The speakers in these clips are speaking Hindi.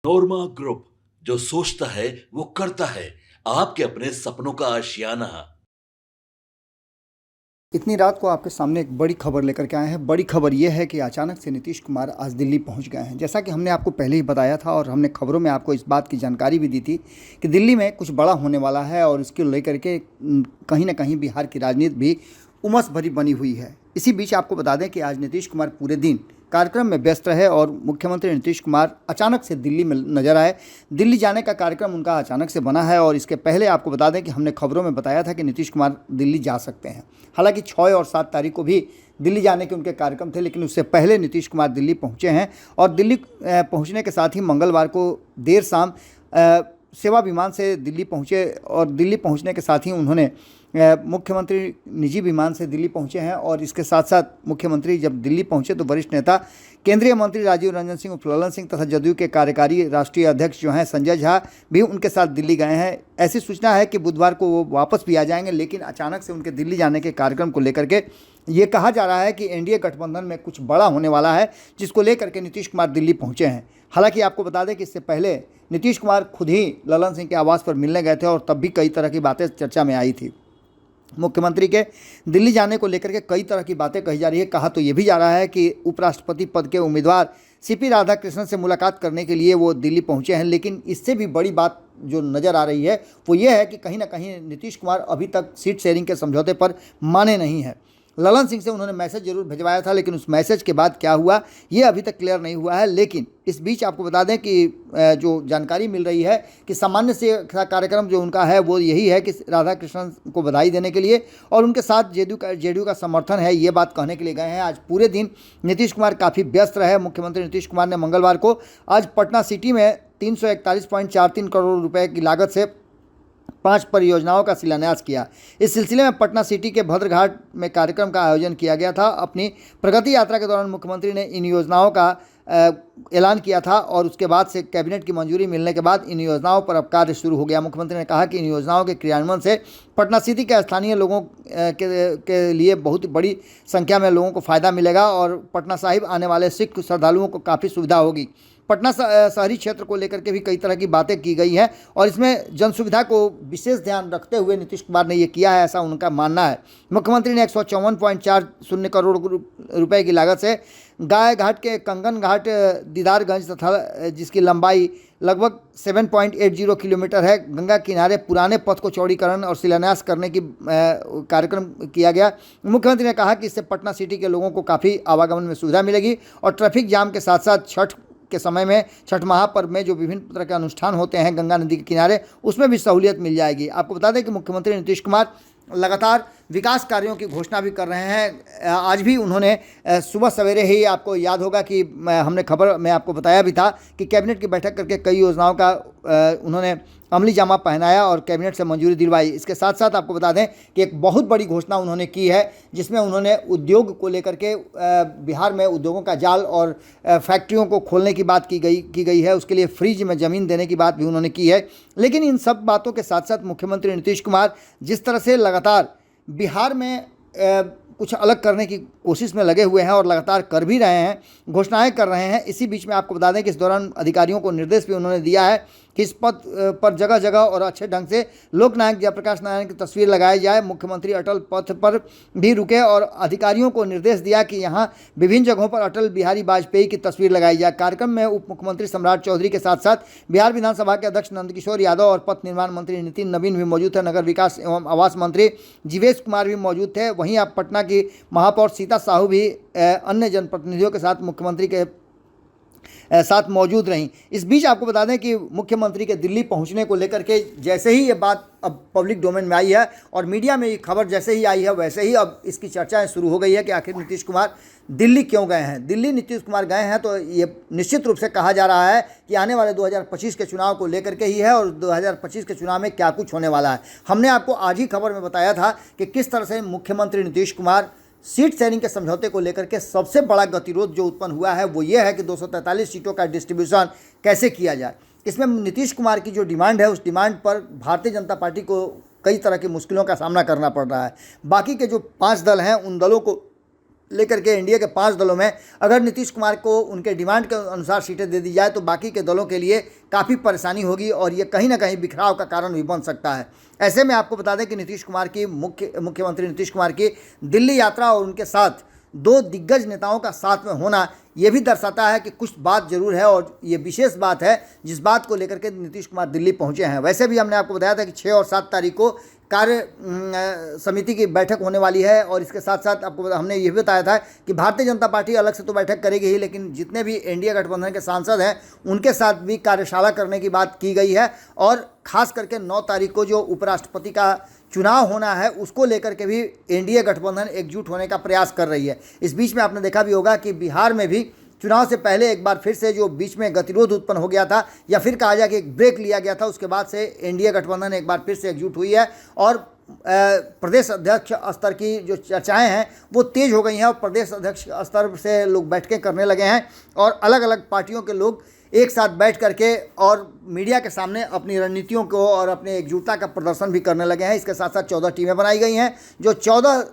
नोरमा ग्रुप, जो सोचता है वो करता है। आपके अपने सपनों का आशियाना। इतनी रात को आपके सामने एक बड़ी खबर लेकर के आए हैं। बड़ी खबर यह है कि अचानक से नीतीश कुमार आज दिल्ली पहुंच गए हैं। जैसा कि हमने आपको पहले ही बताया था और हमने खबरों में आपको इस बात की जानकारी भी दी थी कि दिल्ली में कुछ बड़ा होने वाला है और इसको लेकर के कहीं ना कहीं बिहार की राजनीति भी उमस भरी बनी हुई है। इसी बीच आपको बता दें कि आज नीतीश कुमार पूरे दिन कार्यक्रम में व्यस्त रहे और मुख्यमंत्री नीतीश कुमार अचानक से दिल्ली में नजर आए। दिल्ली जाने का कार्यक्रम उनका अचानक से बना है और इसके पहले आपको बता दें कि हमने खबरों में बताया था कि नीतीश कुमार दिल्ली जा सकते हैं। हालांकि 6 और 7 तारीख को भी दिल्ली जाने के उनके कार्यक्रम थे, लेकिन उससे पहले नीतीश कुमार दिल्ली पहुंचे हैं और दिल्ली पहुंचने के साथ ही मंगलवार को देर शाम सेवा विमान से दिल्ली पहुंचे और दिल्ली पहुंचने के साथ ही उन्होंने मुख्यमंत्री निजी विमान से दिल्ली पहुंचे हैं। और इसके साथ साथ मुख्यमंत्री जब दिल्ली पहुंचे तो वरिष्ठ नेता केंद्रीय मंत्री राजीव रंजन सिंह, उर्फ ललन सिंह तथा जदयू के कार्यकारी राष्ट्रीय अध्यक्ष जो हैं संजय झा भी उनके साथ दिल्ली गए हैं। ऐसी सूचना है कि बुधवार को वो वापस भी आ जाएंगे, लेकिन अचानक से उनके दिल्ली जाने के कार्यक्रम को लेकर के ये कहा जा रहा है कि एनडीए गठबंधन में कुछ बड़ा होने वाला है, जिसको लेकर के नीतीश कुमार दिल्ली पहुंचे हैं। हालांकि आपको बता दें कि इससे पहले नीतीश कुमार खुद ही ललन सिंह के आवास पर मिलने गए थे और तब भी कई तरह की बातें चर्चा में आई थी। मुख्यमंत्री के दिल्ली जाने को लेकर के कई तरह की बातें कही जा रही है। कहा तो ये भी जा रहा है कि उपराष्ट्रपति पद के उम्मीदवार सीपी राधाकृष्णन से मुलाकात करने के लिए वो दिल्ली पहुंचे हैं। लेकिन इससे भी बड़ी बात जो नज़र आ रही है वो ये है कि कहीं ना कहीं नीतीश कुमार अभी तक सीट शेयरिंग के समझौते पर माने नहीं हैं। ललन सिंह से उन्होंने मैसेज जरूर भिजवाया था, लेकिन उस मैसेज के बाद क्या हुआ ये अभी तक क्लियर नहीं हुआ है। लेकिन इस बीच आपको बता दें कि जो जानकारी मिल रही है कि सामान्य से कार्यक्रम जो उनका है वो यही है कि राधाकृष्णन को बधाई देने के लिए और उनके साथ जेडीयू का समर्थन है, ये बात कहने के लिए गए हैं। आज पूरे दिन नीतीश कुमार काफ़ी व्यस्त रहे। मुख्यमंत्री नीतीश कुमार ने मंगलवार को आज पटना सिटी में 341.43 करोड़ रुपए की लागत से 5 परियोजनाओं का शिलान्यास किया। इस सिलसिले में पटना सिटी के भद्रघाट में कार्यक्रम का आयोजन किया गया था। अपनी प्रगति यात्रा के दौरान मुख्यमंत्री ने इन योजनाओं का ऐलान किया था और उसके बाद से कैबिनेट की मंजूरी मिलने के बाद इन योजनाओं पर अब कार्य शुरू हो गया। मुख्यमंत्री ने कहा कि इन योजनाओं के क्रियान्वयन से पटना सिटी के स्थानीय लोगों के लिए बहुत बड़ी संख्या में लोगों को फ़ायदा मिलेगा और पटना साहिब आने वाले सिख श्रद्धालुओं को काफ़ी सुविधा होगी। पटना शहरी क्षेत्र को लेकर के भी कई तरह की बातें की गई हैं और इसमें जन सुविधा को विशेष ध्यान रखते हुए नीतीश कुमार ने ये किया है, ऐसा उनका मानना है। मुख्यमंत्री ने 154.40 करोड़ रुपए की लागत से गाय घाट के कंगन घाट दीदारगंज तथा जिसकी लंबाई लगभग 7.80 किलोमीटर है, गंगा किनारे पुराने पथ को चौड़ीकरण और शिलान्यास करने की कार्यक्रम किया गया। मुख्यमंत्री ने कहा कि इससे पटना सिटी के लोगों को काफ़ी आवागमन में सुविधा मिलेगी और ट्रैफिक जाम के साथ साथ छठ के समय में छठ महापर्व में जो विभिन्न तरह के अनुष्ठान होते हैं गंगा नदी के किनारे, उसमें भी सहूलियत मिल जाएगी। आपको बता दें कि मुख्यमंत्री नीतीश कुमार लगातार विकास कार्यों की घोषणा भी कर रहे हैं। आज भी उन्होंने सुबह सवेरे ही, आपको याद होगा कि हमने खबर में आपको बताया भी था कि कैबिनेट की बैठक करके कई योजनाओं का उन्होंने अमली जामा पहनाया और कैबिनेट से मंजूरी दिलवाई। इसके साथ साथ आपको बता दें कि एक बहुत बड़ी घोषणा उन्होंने की है, जिसमें उन्होंने उद्योग को लेकर के बिहार में उद्योगों का जाल और फैक्ट्रियों को खोलने की बात की गई है। उसके लिए फ्रीज में ज़मीन देने की बात भी उन्होंने की है। लेकिन इन सब बातों के साथ साथ मुख्यमंत्री नीतीश कुमार जिस तरह से लगातार बिहार में कुछ अलग करने की कोशिश में लगे हुए हैं और लगातार कर भी रहे हैं, घोषणाएं कर रहे हैं। इसी बीच में आपको बता दें कि इस दौरान अधिकारियों को निर्देश भी उन्होंने दिया है कि इस पथ पर जगह जगह और अच्छे ढंग से लोकनायक जयप्रकाश नारायण की तस्वीर लगाई जाए। मुख्यमंत्री अटल पथ पर भी रुके और अधिकारियों को निर्देश दिया कि यहाँ विभिन्न जगहों पर अटल बिहारी वाजपेयी की तस्वीर लगाई जाए। कार्यक्रम में उप मुख्यमंत्री सम्राट चौधरी के साथ साथ बिहार विधानसभा के अध्यक्ष नंदकिशोर यादव और पथ निर्माण मंत्री नितिन नवीन भी मौजूद थे। नगर विकास एवं आवास मंत्री जीवेश कुमार भी मौजूद थे। वहीं आप पटना की महापौर सीता साहू भी अन्य जनप्रतिनिधियों के साथ मुख्यमंत्री के साथ मौजूद रहीं। इस बीच आपको बता दें कि मुख्यमंत्री के दिल्ली पहुंचने को लेकर के जैसे ही ये बात अब पब्लिक डोमेन में आई है और मीडिया में ये खबर जैसे ही आई है, वैसे ही अब इसकी चर्चाएं शुरू हो गई है कि आखिर नीतीश कुमार दिल्ली क्यों गए हैं। दिल्ली नीतीश कुमार गए हैं तो ये निश्चित रूप से कहा जा रहा है कि आने वाले 2025 के चुनाव को लेकर के ही है और 2025 के चुनाव में क्या कुछ होने वाला है। हमने आपको आज ही खबर में बताया था कि किस तरह से मुख्यमंत्री नीतीश कुमार सीट शेयरिंग के समझौते को लेकर के सबसे बड़ा गतिरोध जो उत्पन्न हुआ है वो ये है कि 243 सीटों का डिस्ट्रीब्यूशन कैसे किया जाए। इसमें नीतीश कुमार की जो डिमांड है उस डिमांड पर भारतीय जनता पार्टी को कई तरह की मुश्किलों का सामना करना पड़ रहा है। बाकी के जो 5 दल हैं उन दलों को लेकर के एनडीए के 5 दलों में अगर नीतीश कुमार को उनके डिमांड के अनुसार सीटें दे दी जाए तो बाकी के दलों के लिए काफ़ी परेशानी होगी और ये कहीं ना कहीं बिखराव का कारण भी बन सकता है। ऐसे में आपको बता दें कि नीतीश कुमार की मुख्यमंत्री नीतीश कुमार की दिल्ली यात्रा और उनके साथ 2 दिग्गज नेताओं का साथ में होना ये भी दर्शाता है कि कुछ बात जरूर है और ये विशेष बात है जिस बात को लेकर के नीतीश कुमार दिल्ली पहुंचे हैं। वैसे भी हमने आपको बताया था कि 6 और 7 तारीख को कार्य समिति की बैठक होने वाली है और इसके साथ साथ आपको हमने ये भी बताया था कि भारतीय जनता पार्टी अलग से तो बैठक करेगी ही, लेकिन जितने भी एनडीए गठबंधन के सांसद हैं उनके साथ भी कार्यशाला करने की बात की गई है और खास करके 9 तारीख को जो उपराष्ट्रपति का चुनाव होना है उसको लेकर के भी एनडीए गठबंधन एकजुट होने का प्रयास कर रही है। इस बीच में आपने देखा भी होगा कि बिहार में भी चुनाव से पहले एक बार फिर से जो बीच में गतिरोध उत्पन्न हो गया था या फिर कहा जाए कि एक ब्रेक लिया गया था, उसके बाद से एनडीए गठबंधन एक बार फिर से एकजुट हुई है और प्रदेश अध्यक्ष स्तर की जो चर्चाएं हैं वो तेज हो गई हैं और प्रदेश अध्यक्ष स्तर से लोग बैठकें करने लगे हैं और अलग अलग पार्टियों के लोग एक साथ बैठ करके और मीडिया के सामने अपनी रणनीतियों को और अपने एकजुटता का प्रदर्शन भी करने लगे हैं। इसके साथ साथ 14 टीमें बनाई गई हैं जो 14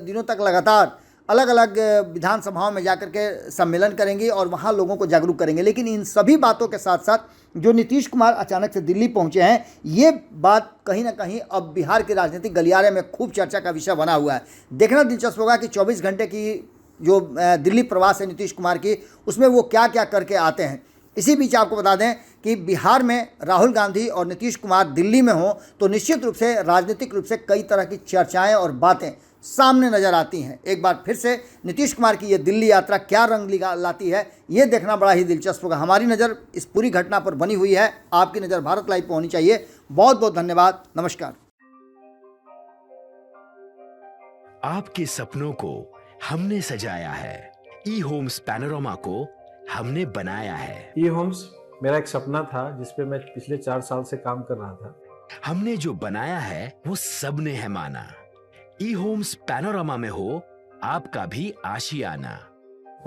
दिनों तक लगातार अलग अलग विधानसभाओं में जाकर के सम्मेलन करेंगी और वहाँ लोगों को जागरूक करेंगे। लेकिन इन सभी बातों के साथ साथ जो नीतीश कुमार अचानक से दिल्ली पहुँचे हैं ये बात कहीं ना कहीं अब बिहार के राजनीतिक गलियारे में खूब चर्चा का विषय बना हुआ है। देखना दिलचस्प होगा कि 24 घंटे की जो दिल्ली प्रवास है नीतीश कुमार की उसमें वो क्या क्या करके आते हैं। इसी बीच आपको बता दें कि बिहार में राहुल गांधी और नीतीश कुमार दिल्ली में हो तो निश्चित रूप से राजनीतिक रूप से कई तरह की चर्चाएं और बातें सामने नजर आती हैं। एक बार फिर से नीतीश कुमार की ये दिल्ली यात्रा क्या रंग लाती है ये देखना बड़ा ही दिलचस्प होगा। हमारी नज़र इस पूरी घटना पर बनी हुई है, आपकी नज़र भारत लाइव पर होनी चाहिए। बहुत बहुत धन्यवाद, नमस्कार। आपके सपनों को हमने सजाया है, ई होम्स पैनोरामा को हमने बनाया है। ई होम्स मेरा एक सपना था जिस पे मैं पिछले 4 साल से काम कर रहा था। हमने जो बनाया है वो सबने है माना। ई होम्स पैनोरामा में हो आपका भी आशियाना।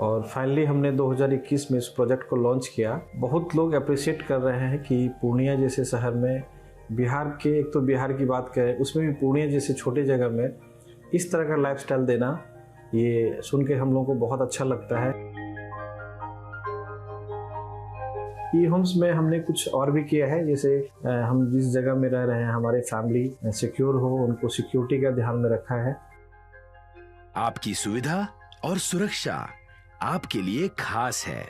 और फाइनली हमने 2021 में इस प्रोजेक्ट को लॉन्च किया। बहुत लोग अप्रिशिएट कर रहे हैं कि पूर्णिया जैसे शहर में बिहार के, एक तो बिहार की बात करें उसमें भी पूर्णिया जैसे छोटे जगह में इस तरह का लाइफस्टाइल देना, ये सुन के हम लोगों को बहुत अच्छा लगता है। ई होम्स में हमने कुछ और भी किया है, जैसे हम जिस जगह में रह रहे हैं हमारे फैमिली सिक्योर हो, उनको सिक्योरिटी का ध्यान में रखा है। आपकी सुविधा और सुरक्षा आपके लिए खास है,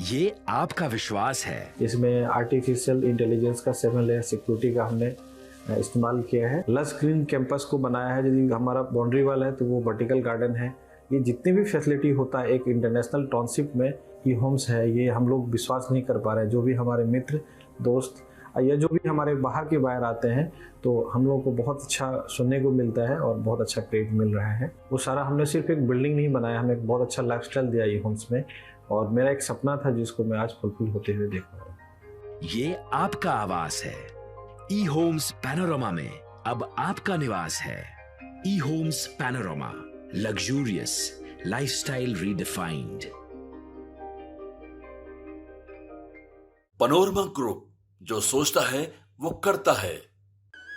ये आपका विश्वास है। इसमें आर्टिफिशियल इंटेलिजेंस का 7 लेयर सिक्योरिटी का हमने इस्तेमाल किया है। लस ग्रीन कैंपस को बनाया है। यदि हमारा बाउंड्री वाल है तो वो वर्टिकल गार्डन है। ये जितनी भी फैसिलिटी होता है एक इंटरनेशनल टाउनशिप में ई होम्स है, ये हम लोग विश्वास नहीं कर पा रहे हैं। जो भी हमारे मित्र दोस्त या जो भी हमारे बाहर के बाहर आते हैं तो हम लोगों को बहुत अच्छा सुनने को मिलता है और बहुत अच्छा क्रेडिट मिल रहा है। वो सारा हमने सिर्फ एक बिल्डिंग नहीं बनाया, हमें एक बहुत अच्छा लाइफस्टाइल दिया ई होम्स में और मेरा एक सपना था जिसको मैं आज फुलफिल होते हुए देख रहा हूँ। ये आपका आवास है। ई होम्स पैनोरामा में अब आपका निवास है। E homes Panorama, luxurious lifestyle redefined. Panorama group, जो सोचता है वो करता है।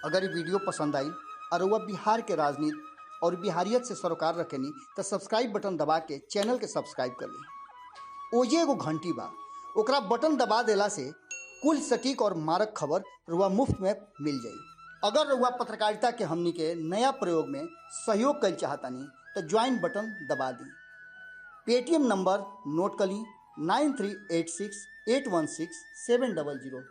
अगर ये वीडियो पसंद आई और वह बिहार के राजनीति और बिहारियत से सरोकार रखेनी तो सब्सक्राइब बटन दबा के चैनल के सब्सक्राइब कर ली। ओजे एगो घंटी बा, ओकरा बटन दबा देला से कुल सटीक और मारक खबर रुआ मुफ्त में मिल जाई। अगर रुआ पत्रकारिता के हमनी के नया प्रयोग में सहयोग कर चाहतानी तो ज्वाइन बटन दबा दी। पेटीएम नंबर नोट कर ली 9386816700।